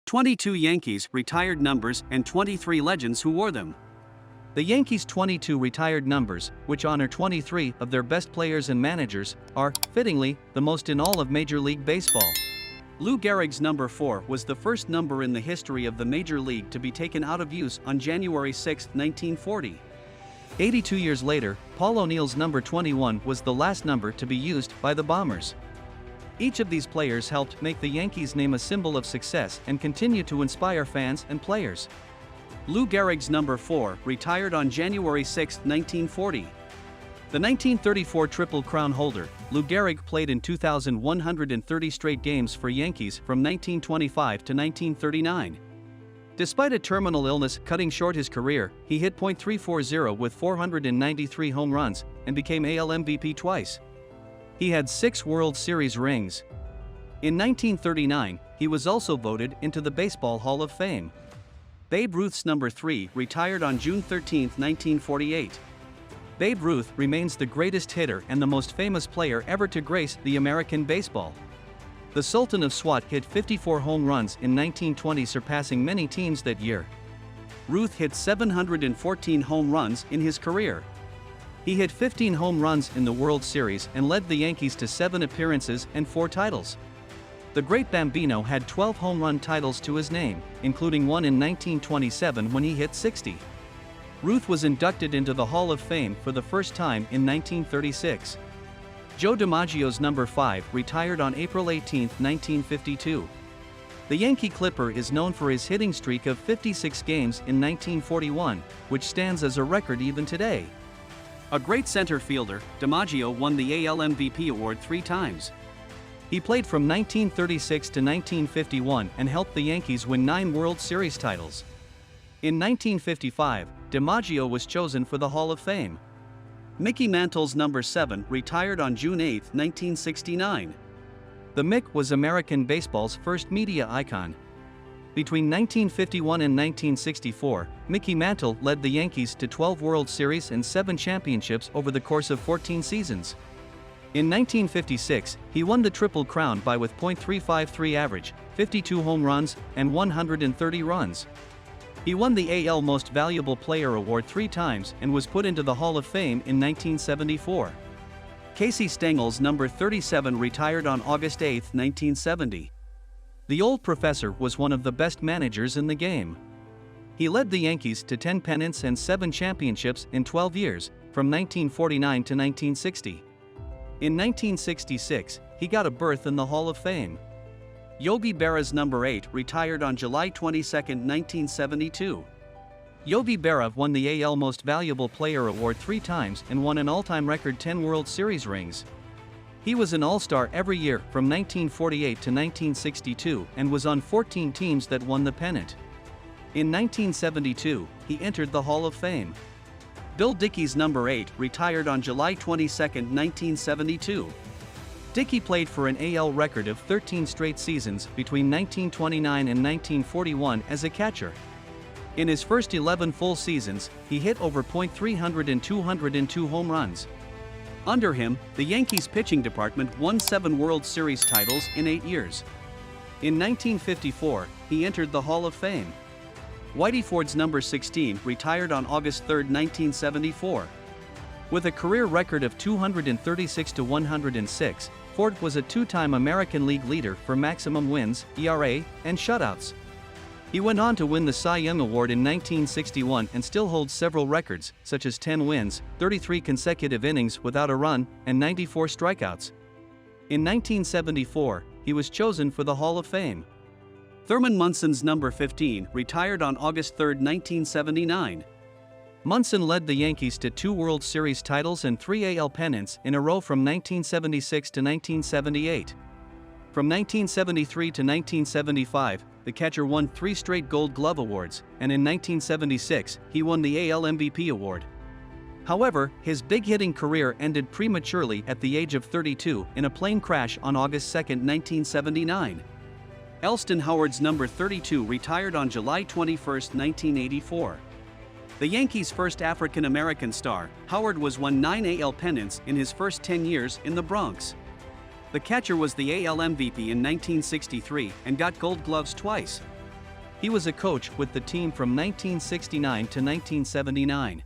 22 Yankees retired numbers and 23 legends who wore them. The Yankees' 22 retired numbers, which honor 23 of their best players and managers, are, fittingly, the most in all of Major League Baseball. Lou Gehrig's number 4 was the first number in the history of the Major League to be taken out of use on January 6, 1940. 82 years later, Paul O'Neill's number 21 was the last number to be used by the Bombers. Each of these players helped make the Yankees name a symbol of success and continue to inspire fans and players. Lou Gehrig's number 4 retired on January 6, 1940. The 1934 Triple Crown holder, Lou Gehrig played in 2,130 straight games for Yankees from 1925 to 1939. Despite a terminal illness cutting short his career, he hit .340 with 493 home runs and became AL MVP twice. He had 6 World Series rings. In 1939, he was also voted into the Baseball Hall of Fame. Babe Ruth's number 3 retired on June 13, 1948. Babe Ruth remains the greatest hitter and the most famous player ever to grace the American baseball. The Sultan of Swat hit 54 home runs in 1920, surpassing many teams that year. Ruth hit 714 home runs in his career. He hit 15 home runs in the World Series and led the Yankees to 7 appearances and 4 titles. The great Bambino had 12 home run titles to his name, including one in 1927 when he hit 60. Ruth was inducted into the Hall of Fame for the first time in 1936. Joe DiMaggio's number 5 retired on April 18, 1952. The Yankee Clipper is known for his hitting streak of 56 games in 1941, which stands as a record even today. A great center fielder, DiMaggio won the AL MVP award 3 times. He played from 1936 to 1951 and helped the Yankees win 9 World Series titles. In 1955, DiMaggio was chosen for the Hall of Fame. Mickey Mantle's number 7 retired on June 8, 1969. The Mick was American baseball's first media icon. Between 1951 and 1964, Mickey Mantle led the Yankees to 12 World Series and 7 championships over the course of 14 seasons. In 1956, he won the Triple Crown with .353 average, 52 home runs, and 130 runs. He won the AL Most Valuable Player award 3 times and was put into the Hall of Fame in 1974. Casey Stengel's number 37 retired on August 8, 1970. The old professor was one of the best managers in the game. He led the Yankees to 10 pennants and 7 championships in 12 years, from 1949 to 1960. In 1966, he got a berth in the Hall of Fame. Yogi Berra's number 8 retired on July 22, 1972. Yogi Berra won the AL Most Valuable Player award 3 times and won an all-time record 10 World Series rings. He was an All-Star every year from 1948 to 1962 and was on 14 teams that won the pennant. In 1972, he entered the Hall of Fame. Bill Dickey's number 8 retired on July 22, 1972. Dickey played for an AL record of 13 straight seasons between 1929 and 1941 as a catcher. In his first 11 full seasons, he hit over .300 and 202 home runs. Under him, the Yankees pitching department won 7 World Series titles in 8 years. In 1954, he entered the Hall of Fame. Whitey Ford's number 16 retired on August 3, 1974. With a career record of 236 to 106, Ford was a 2-time American League leader for maximum wins, ERA, and shutouts. He went on to win the Cy Young Award in 1961 and still holds several records, such as 10 wins, 33 consecutive innings without a run, and 94 strikeouts. In 1974, he was chosen for the Hall of Fame. Thurman Munson's number 15 retired on August 3, 1979. Munson led the Yankees to 2 World Series titles and 3 AL pennants in a row from 1976 to 1978. From 1973 to 1975, the catcher won 3 straight Gold Glove awards, and in 1976, he won the AL MVP award. However, his big hitting career ended prematurely at the age of 32 in a plane crash on August 2, 1979. Elston Howard's number 32 retired on July 21, 1984. The Yankees' first African-American star, Howard won 9 AL pennants in his first 10 years in the Bronx. The catcher was the AL MVP in 1963 and got Gold Gloves twice. He was a coach with the team from 1969 to 1979.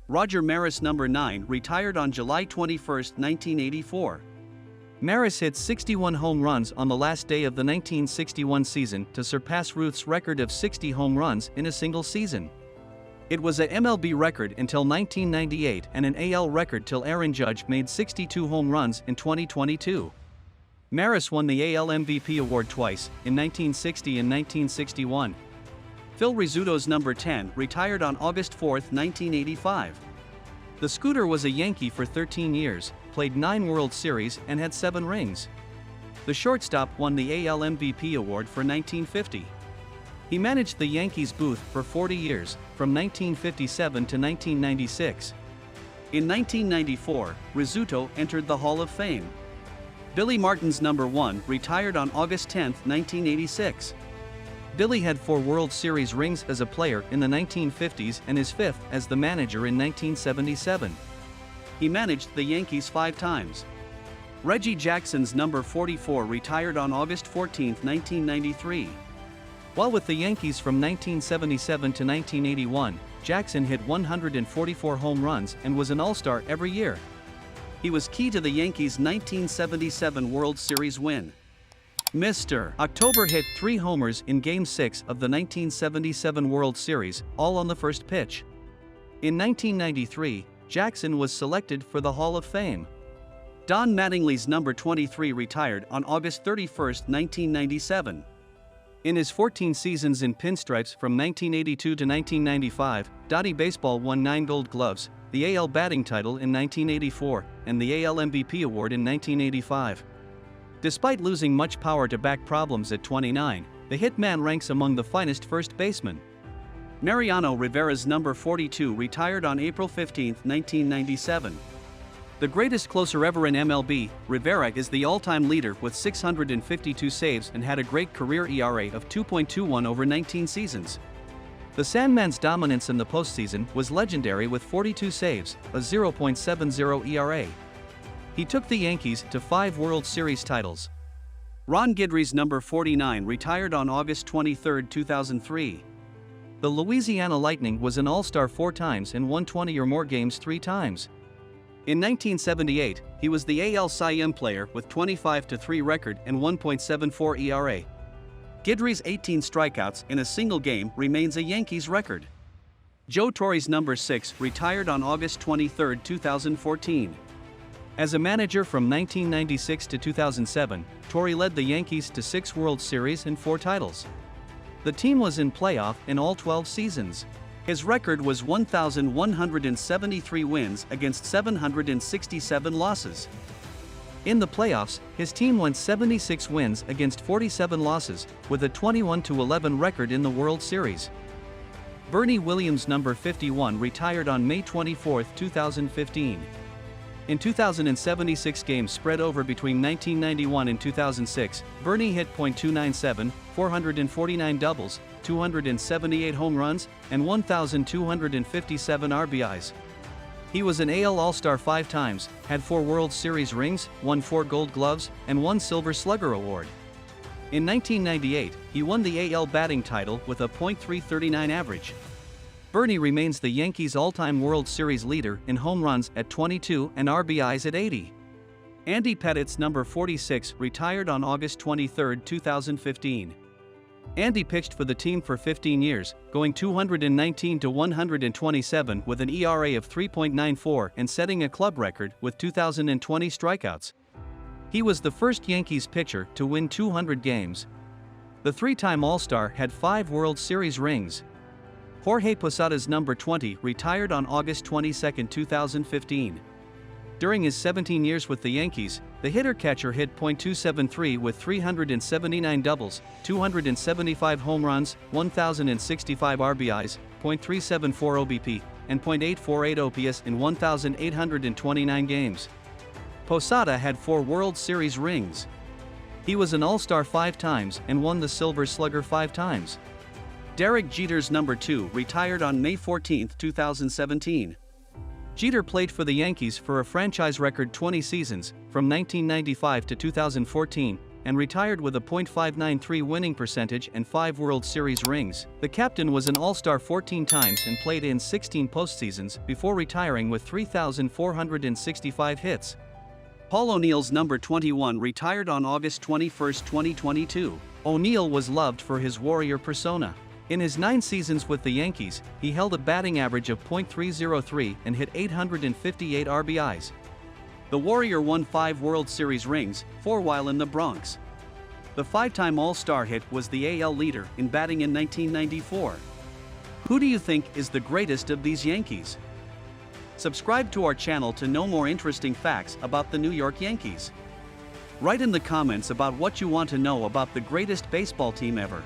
Roger Maris number 9 retired on July 21, 1984. Maris hit 61 home runs on the last day of the 1961 season to surpass Ruth's record of 60 home runs in a single season. It was a MLB record until 1998 and an AL record till Aaron Judge made 62 home runs in 2022. Maris won the AL MVP award twice, in 1960 and 1961. Phil Rizzuto's number 10 retired on August 4, 1985. The Scooter was a Yankee for 13 years, played 9 World Series and had 7 rings. The shortstop won the AL MVP award for 1950. He managed the Yankees booth for 40 years, from 1957 to 1996. In 1994, Rizzuto entered the Hall of Fame. Billy Martin's number 1 retired on August 10, 1986. Billy had 4 World Series rings as a player in the 1950s and his 5th as the manager in 1977. He managed the Yankees 5 times. Reggie Jackson's number 44 retired on August 14, 1993. While with the Yankees from 1977 to 1981, Jackson hit 144 home runs and was an All-Star every year. He was key to the Yankees' 1977 World Series win. Mr. October hit 3 homers in Game 6 of the 1977 World Series, all on the first pitch. In 1993, Jackson was selected for the Hall of Fame. Don Mattingly's number 23 retired on August 31, 1997. In his 14 seasons in Pinstripes from 1982 to 1995, Dottie Baseball won 9 Gold Gloves, the AL batting title in 1984, and the AL MVP award in 1985. Despite losing much power to back problems at 29, the hitman ranks among the finest first basemen. Mariano Rivera's number 42 retired on April 15, 1997. The greatest closer ever in MLB, Rivera is the all-time leader with 652 saves and had a great career ERA of 2.21 over 19 seasons. The Sandman's dominance in the postseason was legendary with 42 saves, a 0.70 ERA. He took the Yankees to 5 World Series titles. Ron Guidry's number 49 retired on August 23, 2003. The Louisiana Lightning was an All-Star 4 times and won 20 or more games 3 times. In 1978, he was the AL Cy Young player with 25-3 record and 1.74 ERA. Guidry's 18 strikeouts in a single game remains a Yankees record. Joe Torre's number 6 retired on August 23, 2014. As a manager from 1996 to 2007, Torre led the Yankees to 6 World Series and 4 titles. The team was in playoff in all 12 seasons. His record was 1,173 wins against 767 losses. In the playoffs, his team went 76 wins against 47 losses, with a 21-11 record in the World Series. Bernie Williams' number 51 retired on May 24, 2015. In 2,076 games spread over between 1991 and 2006, Bernie hit .297, 449 doubles, 278 home runs, and 1,257 RBIs. He was an AL All-Star 5 times, had 4 World Series rings, won 4 Gold Gloves, and 1 Silver Slugger Award. In 1998, he won the AL batting title with a .339 average. Bernie remains the Yankees' all-time World Series leader in home runs at 22 and RBIs at 80. Andy Pettit's number 46 retired on August 23, 2015. Andy pitched for the team for 15 years, going 219-127 with an ERA of 3.94 and setting a club record with 2,020 strikeouts. He was the first Yankees pitcher to win 200 games. The 3-time All-Star had 5 World Series rings. Jorge Posada's number 20 retired on August 22, 2015. During his 17 years with the Yankees, the hitter-catcher hit .273 with 379 doubles, 275 home runs, 1,065 RBIs, .374 OBP, and .848 OPS in 1,829 games. Posada had 4 World Series rings. He was an All-Star 5 times and won the Silver Slugger 5 times. Derek Jeter's number 2 retired on May 14, 2017. Jeter played for the Yankees for a franchise record 20 seasons, from 1995 to 2014, and retired with a .593 winning percentage and 5 World Series rings. The captain was an All-Star 14 times and played in 16 postseasons before retiring with 3,465 hits. Paul O'Neill's number 21 retired on August 21, 2022. O'Neill was loved for his warrior persona. In his 9 seasons with the Yankees, he held a batting average of .303 and hit 858 RBIs. The Warrior won 5 World Series rings, 4 while in the Bronx. The 5-time All-Star hit was the AL leader in batting in 1994. Who do you think is the greatest of these Yankees? Subscribe to our channel to know more interesting facts about the New York Yankees. Write in the comments about what you want to know about the greatest baseball team ever.